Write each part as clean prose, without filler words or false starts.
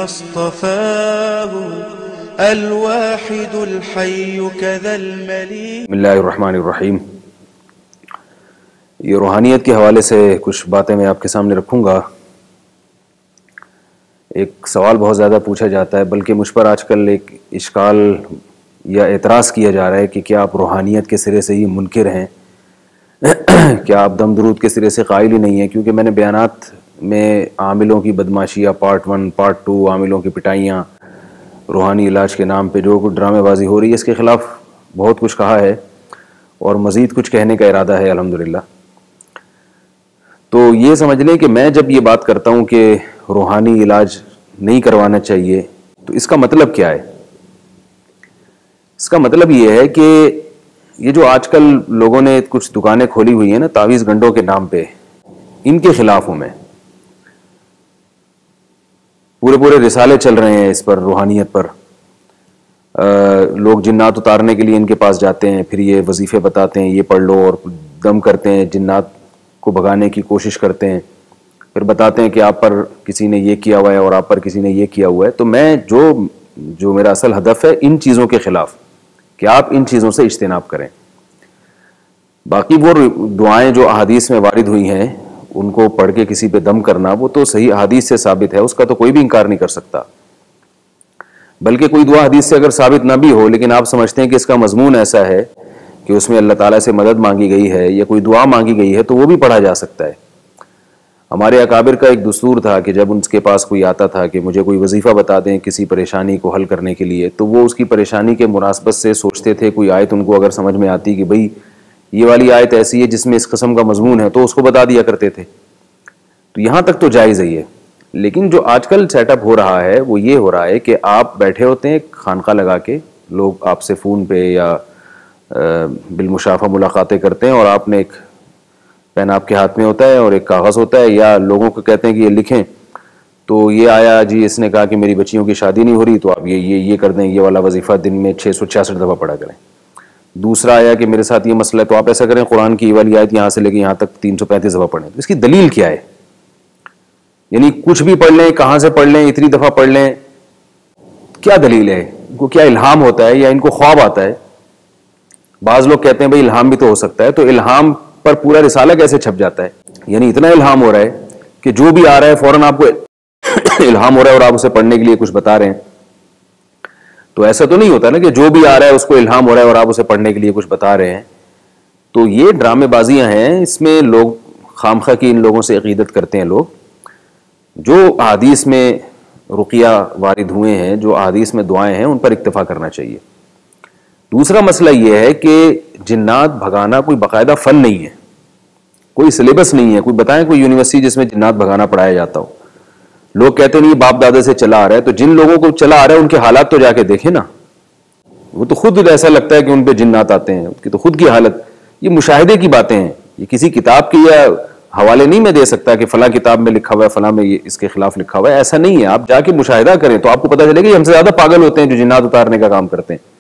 اصطفاه الواحد الحي كذا المليك. بسم اللہ الرحمن الرحیم. یہ روحانیت کے حوالے سے کچھ باتیں میں آپ کے سامنے رکھوں گا. ایک سوال بہت زیادہ پوچھا جاتا ہے، بلکہ مجھ پر آج کل ایک اشکال یا اعتراض کیا جا رہا ہے کہ کیا آپ روحانیت کے سرے سے ہی منکر ہیں، کیا آپ دم درود کے سرے سے قائل ہی نہیں ہیں؟ کیونکہ میں نے بیانات میں عاملوں کی بدماشیاں پارٹ 1 پارٹ 2، عاملوں کی پٹائیاں، روحانی علاج کے نام پہ جو کچھ ڈرامے بازی ہو رہی ہے، اس کے خلاف بہت کچھ کہا ہے اور مزید کچھ کہنے کا ارادہ ہے الحمدللہ. تو یہ سمجھ لیں کہ میں جب یہ بات کرتا ہوں کہ روحانی علاج نہیں کروانا چاہیے، تو اس کا مطلب کیا ہے؟ اس کا مطلب یہ ہے کہ یہ جو آج کل لوگوں نے کچھ دکانیں کھولی ہوئی ہیں نا تعویذ گنڈوں کے نام پہ، ان کے خلاف ہوں میں. پورے رسالے چل رہے ہیں اس پر، روحانیت پر. لوگ جنات اتارنے کے لیے ان کے پاس جاتے ہیں، پھر یہ وظیفے بتاتے ہیں، یہ پڑھ لو، اور دم کرتے ہیں، جنات کو بھگانے کی کوشش کرتے ہیں، پھر بتاتے ہیں کہ آپ پر کسی نے یہ کیا ہوا ہے اور آپ پر کسی نے یہ کیا ہوا ہے. تو میں جو میرا اصل ہدف ہے ان چیزوں کے خلاف، کہ آپ ان چیزوں سے اجتناب کریں. باقی وہ دعائیں جو احادیث میں وارد ہوئی ہیں ان کو پڑھ کے کسی پہ دم کرنا، وہ تو صحیح احادیث سے ثابت ہے، اس کا تو کوئی بھی انکار نہیں کر سکتا. بلکہ کوئی دعا حدیث سے اگر ثابت نہ بھی ہو، لیکن آپ سمجھتے ہیں کہ اس کا مضمون ایسا ہے کہ اس میں اللہ تعالیٰ سے مدد مانگی گئی ہے یا کوئی دعا مانگی گئی ہے، تو وہ بھی پڑھا جا سکتا ہے. ہمارے اکابر کا ایک دستور تھا کہ جب ان کے پاس کوئی آتا تھا کہ مجھے کوئی وظیفہ بتا دیں کسی پریشانی کو حل کرنے کے لیے، تو وہ اس کی پریشانی کے مناسبت سے سوچتے تھے، کوئی آیت ان کو اگر سمجھ میں آتی کہ بھئی یہ والی آیت ایسی ہے جس میں اس قسم کا مضمون ہے، تو اس کو بتا دیا کرتے تھے. تو یہاں تک تو جائز ہے یہ. لیکن جو آج کل سیٹ اپ ہو رہا ہے وہ یہ ہو رہا ہے کہ آپ بیٹھے ہوتے ہیں خانقاہ لگا کے، لوگ آپ سے فون پہ یا بالمشافہ ملاقاتیں کرتے ہیں، اور آپ نے ایک پین آپ کے ہاتھ میں ہوتا ہے اور ایک کاغذ ہوتا ہے، یا لوگوں کو کہتے ہیں کہ یہ لکھیں. تو یہ آیا جی اس نے کہا کہ میری بچیوں کی شادی نہیں ہو رہی، تو آپ یہ کر دیں، یہ والا وظیفہ دن میں 666 دفعہ پڑھا کریں. دوسرا آیا کہ میرے ساتھ یہ مسئلہ ہے، تو آپ ایسا کریں قرآن کی یہ والی آیت یہاں سے لے کے یہاں تک 335 دفعہ پڑھیں. اس کی دلیل کیا ہے؟ یعنی کچھ بھی پڑھ لیں، کہاں سے پڑھ لیں، اتنی دفعہ پڑھ لیں، کیا دلیل ہے؟ ان کو کیا الہام ہوتا ہے یا ان کو خواب آتا ہے؟ بعض لوگ کہتے ہیں بھئی الہام بھی تو ہو سکتا ہے. تو الہام پر پورا رسالہ کیسے چھپ جاتا ہے؟ یعنی اتنا الہام ہو رہا ہے کہ جو بھی آ رہا ہے فوراً آپ کو الہام ہو رہا ہے اور آپ اسے پڑھنے کے لیے کچھ بتا رہے ہیں. تو ایسا تو نہیں ہوتا نا کہ جو بھی آ رہا ہے اس کو الہام ہو رہا ہے اور آپ اسے پڑھنے کے لیے کچھ بتا رہے ہیں. تو یہ ڈرامے بازیاں ہیں، اس میں لوگ خامخواہ کی ان لوگوں سے عقیدت کرتے ہیں. لوگ جو احادیث میں رقیہ وارد ہوئے ہیں، جو احادیث میں دعائیں ہیں، ان پر اکتفا کرنا چاہیے. دوسرا مسئلہ یہ ہے کہ جنات بھگانا کوئی باقاعدہ فن نہیں ہے، کوئی سلیبس نہیں ہے. کوئی بتائیں کوئی یونیورسٹی جس میں جنات بھگانا پڑھایا جاتا ہو. لوگ کہتے نہیں باپ دادے سے چلا آ رہا ہے، تو جن لوگوں کو چلا آ رہا ہے ان کے حالات تو جا کے دیکھیں نا. وہ تو خود ایسا لگتا ہے کہ ان پہ جنات آتے ہیں، ان کی تو خود کی حالت. یہ مشاہدے کی باتیں ہیں، یہ کسی کتاب کی یا حوالے نہیں میں دے سکتا کہ فلاں کتاب میں لکھا ہوا ہے، فلاں میں اس کے خلاف لکھا ہوا ہے. ایسا نہیں ہے. آپ جا کے مشاہدہ کریں تو آپ کو پتہ چلے گا کہ ہم سے زیادہ پاگل ہوتے ہیں جو جنات اتارنے کا کام کرتے ہیں.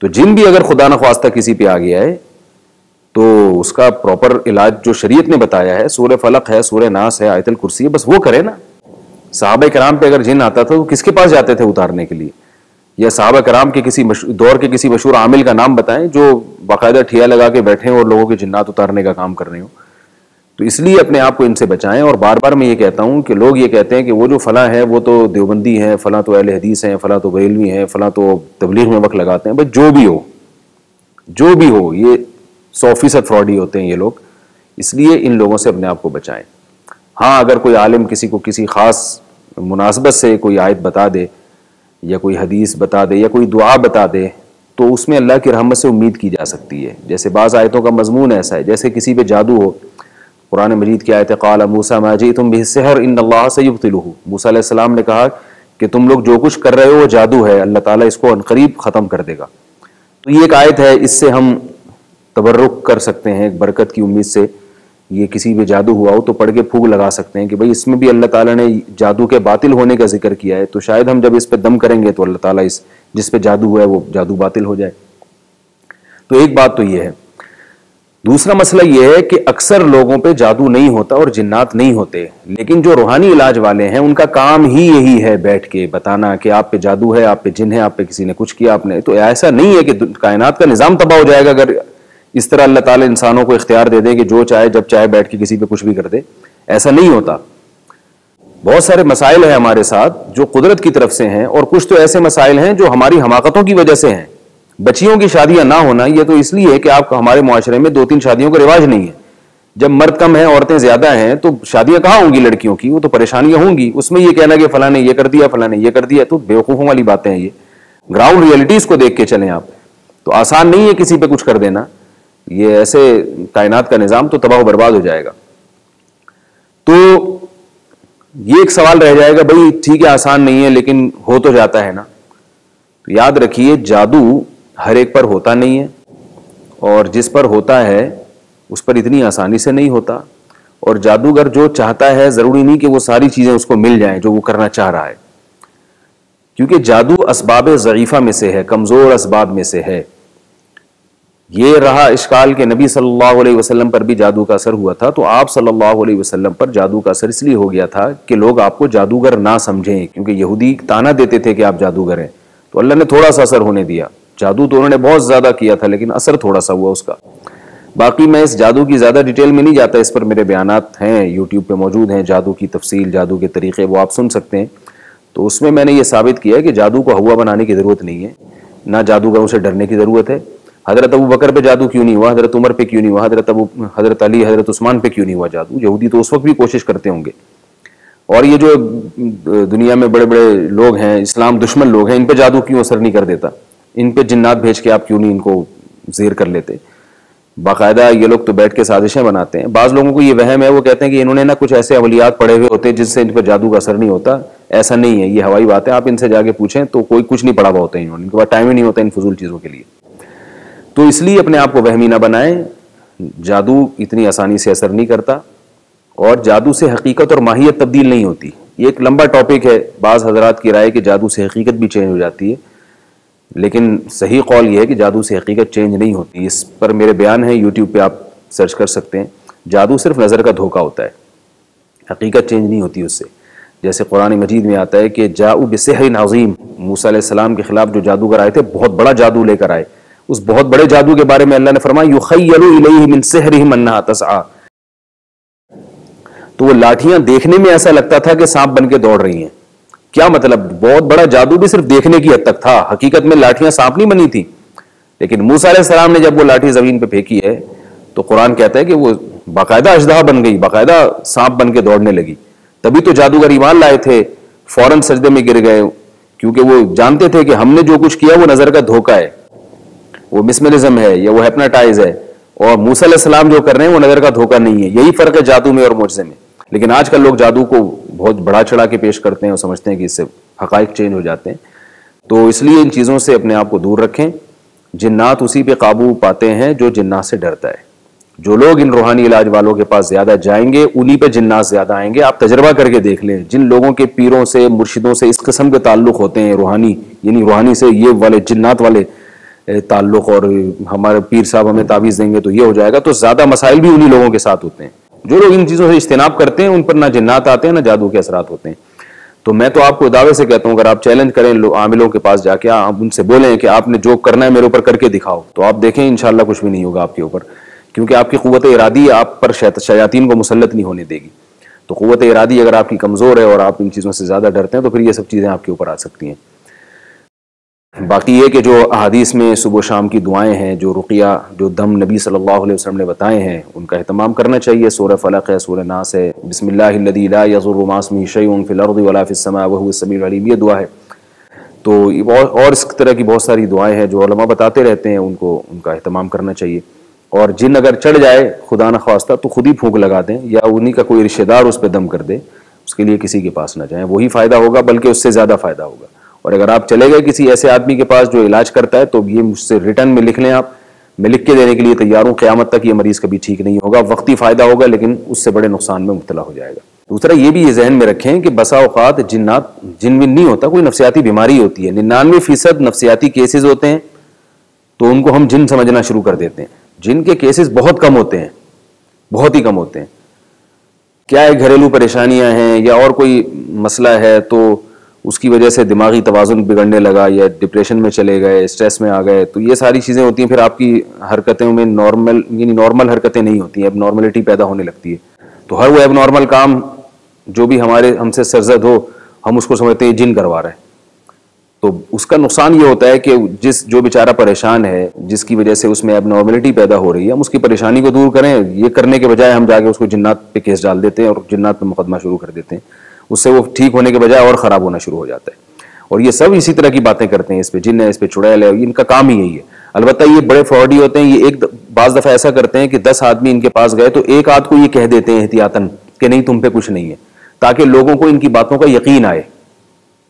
تو جن بھی اگر خدا نخواستہ کسی پہ آ گیا ہے تو اس کا پراپر علاج جو شریعت نے بتایا ہے، سورہ فلق ہے، سورہ ناس ہے، آیت الکرسی ہے، بس وہ کرے نا. صحابہ کرام پہ اگر جن آتا تھا تو کس کے پاس جاتے تھے اتارنے کے لیے؟ یا صحابہ کرام کے کسی دور کے کسی مشہور عامل کا نام بتائیں جو باقاعدہ ٹھیا لگا کے بیٹھے ہیں اور لوگوں کے جنات اتارنے کا کام کر رہے ہوں. تو اس لیے اپنے آپ کو ان سے بچائیں. اور بار بار میں یہ کہتا ہوں کہ لوگ یہ کہتے ہیں کہ وہ جو فلاں ہے وہ تو دیوبندی ہیں، فلاں تو اہل حدیث ہیں، فلاں تو بریلوی ہیں، فلاں تو تبلیغ میں وقت لگاتے ہیں. بس جو بھی ہو یہ 100% فراڈی ہوتے ہیں یہ لوگ. اس لیے ان لوگوں سے اپنے آپ کو بچائیں. ہاں اگر کوئی عالم کسی کو کسی خاص مناسبت سے کوئی آیت بتا دے یا کوئی حدیث بتا دے یا کوئی دعا بتا دے تو اس میں اللہ کی رحمت سے امید کی جا سکتی ہے. جیسے بعض آیتوں کا مضمون ایسا ہے، جیسے کسی پہ جادو ہو. قرآن مجید کی آیت ہے قال موسیٰ ما جئتم به السحر ان اللہ سیبطلہ. موسیٰ علیہ السلام نے کہا کہ تم لوگ جو کچھ کر رہے ہو وہ جادو ہے، اللہ تعالیٰ اس کو عنقریب ختم کر دے گا. تو یہ ایک آیت ہے، اس سے ہم تبرک کر سکتے ہیں ایک برکت کی امید سے. یہ کسی پہ جادو ہوا ہو تو پڑھ کے پھونک لگا سکتے ہیں کہ بھئی اس میں بھی اللہ تعالیٰ نے جادو کے باطل ہونے کا ذکر کیا ہے، تو شاید ہم جب اس پہ دم کریں گے تو اللہ تعالیٰ جس پہ جادو ہوا ہے وہ جادو باطل ہو جائے. تو ایک بات تو یہ ہے. دوسرا مسئلہ یہ ہے کہ اکثر لوگوں پہ جادو نہیں ہوتا اور جنات نہیں ہوتے، لیکن جو روحانی علاج والے ہیں ان کا کام ہی یہی ہے بیٹھ کے بتانا کہ آپ پہ جادو ہے، آپ پہ جن ہے، آپ پہ کسی نے کچھ کیا، آپ نے تو ایسا نہیں ہے کہ کائنات کا نظام تباہ ہو جائے گا اگر اس طرح اللہ تعالیٰ انسانوں کو اختیار دے دے کہ جو چاہے جب چاہے بیٹھ کے کسی پہ کچھ بھی کر دے. ایسا نہیں ہوتا. بہت سارے مسائل ہیں ہمارے ساتھ جو قدرت کی طرف سے ہیں، اور کچھ تو ایسے مسائل ہیں جو ہماری حماقتوں کی وجہ سے ہیں. بچیوں کی شادیاں نہ ہونا یہ تو اس لیے ہے کہ آپ ہمارے معاشرے میں 2-3 شادیوں کا رواج نہیں ہے. جب مرد کم ہیں عورتیں زیادہ ہیں تو شادیاں کہاں ہوں گی لڑکیوں کی؟ وہ تو پریشانیاں ہوں گی. اس میں یہ کہنا کہ فلاں نے یہ کر دیا، فلاں نے یہ کر دیا، تو بیوقوفوں والی باتیں ہیں. یہ گراؤنڈ ریئلٹیز کو دیکھ کے چلیں آپ. تو آسان نہیں ہے کسی پہ کچھ کر دینا. یہ ایسے کائنات کا نظام تو تباہ و برباد ہو جائے گا. تو یہ ایک سوال رہ جائے گا، بھائی ٹھیک ہے آسان نہیں ہے لیکن ہو تو جاتا ہے نا. تو یاد رکھیے جادو ہر ایک پر ہوتا نہیں ہے، اور جس پر ہوتا ہے اس پر اتنی آسانی سے نہیں ہوتا. اور جادوگر جو چاہتا ہے ضروری نہیں کہ وہ ساری چیزیں اس کو مل جائیں جو وہ کرنا چاہ رہا ہے، کیونکہ جادو اسباب ضعیفہ میں سے ہے، کمزور اسباب میں سے ہے. یہ رہا اشکال کہ نبی صلی اللہ علیہ وسلم پر بھی جادو کا اثر ہوا تھا، تو آپ صلی اللہ علیہ وسلم پر جادو کا اثر اس لیے ہو گیا تھا کہ لوگ آپ کو جادوگر نہ سمجھیں، کیونکہ یہودی تانا دیتے تھے کہ آپ جادوگر ہیں. تو اللہ نے تھوڑا سا اثر ہونے دیا. جادو تو انہوں نے بہت زیادہ کیا تھا لیکن اثر تھوڑا سا ہوا اس کا. باقی میں اس جادو کی زیادہ ڈیٹیل میں نہیں جاتا، اس پر میرے بیانات ہیں یوٹیوب پہ موجود ہیں، جادو کی تفصیل، جادو کے طریقے، وہ آپ سن سکتے ہیں. تو اس میں میں نے یہ ثابت کیا ہے کہ جادو کو ہوا بنانے کی ضرورت نہیں ہے، نہ جادوگروں سے ڈرنے کی ضرورت ہے. حضرت ابو بکر پہ جادو کیوں نہیں ہوا، حضرت عمر پہ کیوں نہیں ہوا، حضرت علی، حضرت عثمان پہ کیوں نہیں ہوا جادو؟ یہودی تو اس وقت بھی کوشش کرتے ہوں گے. اور یہ جو دنیا میں بڑے بڑے لوگ ہیں، اسلام دشمن لوگ ہیں، ان پہ جادو کیوں اثر نہیں کر دیتا؟ ان پہ جنات بھیج کے آپ کیوں نہیں ان کو زیر کر لیتے؟ باقاعدہ یہ لوگ تو بیٹھ کے سازشیں بناتے ہیں. بعض لوگوں کو یہ وہم ہے، وہ کہتے ہیں کہ انہوں نے نا کچھ ایسے عملیات پڑے ہوئے ہوتے ہیں جس سے ان پہ جادو کا اثر نہیں ہوتا. ایسا نہیں ہے، یہ ہوائی بات ہے. آپ ان سے جا کے پوچھیں تو کوئی کچھ نہیں پڑھا ہوا ہوتا ہے، ان کے پاس ٹائم ہی نہیں ہوتا ان فضول چیزوں کے لیے. تو اس لیے اپنے آپ کو وہمی نہ بنائیں. جادو اتنی آسانی سے اثر نہیں کرتا، اور جادو سے حقیقت اور ماہیت تبدیل نہیں ہوتی. یہ ایک لمبا ٹاپک ہے. بعض حضرات کی رائے کہ جادو سے حقیقت بھی چینج ہو جاتی ہے، لیکن صحیح قول یہ ہے کہ جادو سے حقیقت چینج نہیں ہوتی. اس پر میرے بیان ہیں یوٹیوب پہ، آپ سرچ کر سکتے ہیں. جادو صرف نظر کا دھوکہ ہوتا ہے، حقیقت چینج نہیں ہوتی اس سے. جیسے قرآن مجید میں آتا ہے کہ جاؤ بسحر عظیم، موسیٰ علیہ السلام کے خلاف جو جادوگر آئے تھے بہت بڑا جادو لے کر آئے. اس بہت بڑے جادو کے بارے میں اللہ نے فرمایا یخیل الیہ من سحرہم انہا تسعی، تو وہ لاٹھیاں دیکھنے میں ایسا لگتا تھا کہ سانپ بن کے دوڑ رہی ہیں. کیا مطلب؟ بہت بڑا جادو بھی صرف دیکھنے کی حد تک تھا، حقیقت میں لاٹھیاں سانپ نہیں بنی تھی. لیکن موسیٰ علیہ السلام نے جب وہ لاٹھی زمین پہ پھینکی ہے تو قرآن کہتا ہے کہ وہ باقاعدہ اژدہا بن گئی، باقاعدہ سانپ بن کے دوڑنے لگی. تبھی تو جادوگر ایمان لائے تھے، فوراً سجدے میں گر گئے، کیونکہ وہ جانتے تھے کہ ہم نے جو کچھ کیا وہ نظر کا دھوکہ ہے، وہ مسمرزم ہے یا وہ ہیپناٹائز ہے، اور موسیٰ علیہ السلام جو کر رہے ہیں وہ نظر کا دھوکہ نہیں ہے. یہی فرق ہے جادو میں اور معجزے میں. لیکن آج کل لوگ جادو کو بہت بڑا چڑھا کے پیش کرتے ہیں اور سمجھتے ہیں کہ اس سے حقائق چینج ہو جاتے ہیں. تو اس لیے ان چیزوں سے اپنے آپ کو دور رکھیں. جنات اسی پہ قابو پاتے ہیں جو جنات سے ڈرتا ہے. جو لوگ ان روحانی علاج والوں کے پاس زیادہ جائیں گے انہی پہ جنات زیادہ آئیں گے. آپ تجربہ کر کے دیکھ لیں، جن لوگوں کے پیروں سے، مرشدوں سے اس قسم کے تعلق ہوتے ہیں، روحانی یعنی روحانی سے یہ والے جنات والے تعلق، اور ہمارے پیر صاحب ہمیں تعویذ دیں گے تو یہ ہو جائے گا، تو زیادہ مسائل بھی انہی لوگوں کے ساتھ ہوتے ہیں. جو لوگ ان چیزوں سے اجتناب کرتے ہیں ان پر نہ جنات آتے ہیں نہ جادو کے اثرات ہوتے ہیں. تو میں تو آپ کو دعوے سے کہتا ہوں، اگر آپ چیلنج کریں عاملوں کے پاس جا کے، آپ ان سے بولیں کہ آپ نے جو کرنا ہے میرے اوپر کر کے دکھاؤ، تو آپ دیکھیں انشاءاللہ کچھ بھی نہیں ہوگا آپ کے اوپر، کیونکہ آپ کی قوت ارادی آپ پر شیاطین کو مسلط نہیں ہونے دے گی. تو قوت ارادی اگر آپ کی کمزور ہے اور آپ ان چیزوں سے زیادہ ڈرتے ہیں تو پھر یہ سب چیزیں آپ کے اوپر آ سکتی ہیں. باقی یہ کہ جو احادیث میں صبح و شام کی دعائیں ہیں، جو رقیہ، جو دم نبی صلی اللہ علیہ وسلم نے بتائے ہیں، ان کا اہتمام کرنا چاہیے. سورہ فلق ہے، سورہ ناس ہے، بسم اللہ الذی لا یضر مع اسمہ شیء فی الارض ولا فی السماء وهو السمیع العلیم، یہ دعا ہے. تو اور اس طرح کی بہت ساری دعائیں ہیں جو علماء بتاتے رہتے ہیں، ان کا اہتمام کرنا چاہیے. اور جن اگر چڑھ جائے خدا نہ خواستہ تو خود ہی پھونک لگا دیں، یا انہی کا کوئی رشتہ دار اس پہ دم کر دے. اس کے لیے کسی کے پاس نہ جائیں، وہی فائدہ ہوگا، بلکہ اس سے زیادہ فائدہ ہوگا. اور اگر آپ چلے گئے کسی ایسے آدمی کے پاس جو علاج کرتا ہے تو یہ مجھ سے ریٹرن میں لکھ لیں، آپ، میں لکھ کے دینے کے لیے تیار ہوں. قیامت تک یہ مریض کبھی ٹھیک نہیں ہوگا، وقتی فائدہ ہوگا لیکن اس سے بڑے نقصان میں مبتلا ہو جائے گا. دوسرا یہ بھی یہ ذہن میں رکھیں کہ بسا اوقات جنات جن ون نہیں ہوتا، کوئی نفسیاتی بیماری ہوتی ہے. 99% نفسیاتی کیسز ہوتے ہیں تو ان کو ہم جن سمجھنا شروع کر دیتے ہیں. جن کے کیسز بہت کم ہوتے ہیں، بہت ہی کم ہوتے ہیں. کیا ہے، گھریلو پریشانیاں ہیں یا اور کوئی مسئلہ ہے تو اس کی وجہ سے دماغی توازن بگڑنے لگا یا ڈپریشن میں چلے گئے، اسٹریس میں آ گئے، تو یہ ساری چیزیں ہوتی ہیں. پھر آپ کی حرکتوں میں نارمل حرکتیں نہیں ہوتی ہیں، اب نارملٹی پیدا ہونے لگتی ہے. تو ہر وہ ایب نارمل کام جو بھی ہم سے سرزد ہو، ہم اس کو سمجھتے ہیں جن کروا رہے ہیں. تو اس کا نقصان یہ ہوتا ہے کہ جو بیچارہ پریشان ہے، جس کی وجہ سے اس میں ایب نارملٹی پیدا ہو رہی ہے، ہم اس کی پریشانی کو دور کریں. یہ کرنے کے بجائے ہم جا کے اس کو جنات پہ کیس ڈال دیتے ہیں اور جنات پہ مقدمہ شروع کر دیتے ہیں. اس سے وہ ٹھیک ہونے کے بجائے اور خراب ہونا شروع ہو جاتا ہے. اور یہ سب اسی طرح کی باتیں کرتے ہیں، اس پہ جن ہے، اس پہ چڑیل ہے، ان کا کام ہی یہی ہے. البتہ یہ بڑے فراڈی ہوتے ہیں. یہ بعض دفعہ ایسا کرتے ہیں کہ 10 آدمی ان کے پاس گئے تو ایک آدھ کو یہ کہہ دیتے ہیں احتیاطاً کہ نہیں تم پہ کچھ نہیں ہے، تاکہ لوگوں کو ان کی باتوں کا یقین آئے.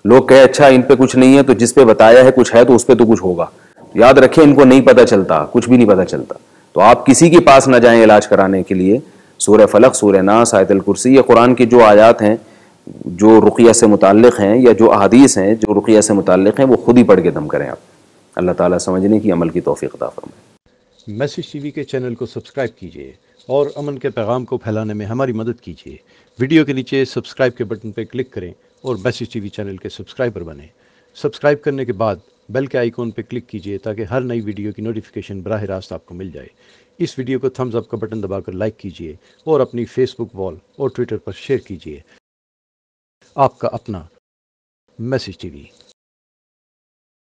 لوگ کہے اچھا ان پہ کچھ نہیں ہے، تو جس پہ بتایا ہے کچھ ہے تو اس پہ تو کچھ ہوگا. یاد رکھیں ان کو نہیں پتہ چلتا، کچھ بھی نہیں پتہ چلتا. تو آپ کسی کے پاس نہ جائیں علاج کرانے کے لیے. سورہ فلق، سورہ ناس، آیت الکرسی، یہ قرآن کی جو آیات ہیں جو رقیہ سے متعلق ہیں یا جو احادیث ہیں جو رقیہ سے متعلق ہیں، وہ خود ہی پڑھ کے دم کریں آپ. اللہ تعالیٰ سمجھنے کی، عمل کی توفیق عطا فرمائے. میسج ٹی وی کے چینل کو سبسکرائب کیجیے اور امن کے پیغام کو پھیلانے میں ہماری مدد کیجیے. ویڈیو کے نیچے سبسکرائب کے بٹن پہ کلک کریں اور میسج ٹی وی چینل کے سبسکرائبر بنیں. سبسکرائب کرنے کے بعد بیل کے آئیکن پہ کلک کیجیے تاکہ ہر نئی ویڈیو کی نوٹیفیکیشن براہ راست آپ کو مل جائے. اس ویڈیو کو تھمز اپ کا بٹن دبا کر لائک کیجیے اور اپنی فیس بک وال اور ٹویٹر پر شیئر کیجیے. آپ کا اپنا میسج ٹی وی.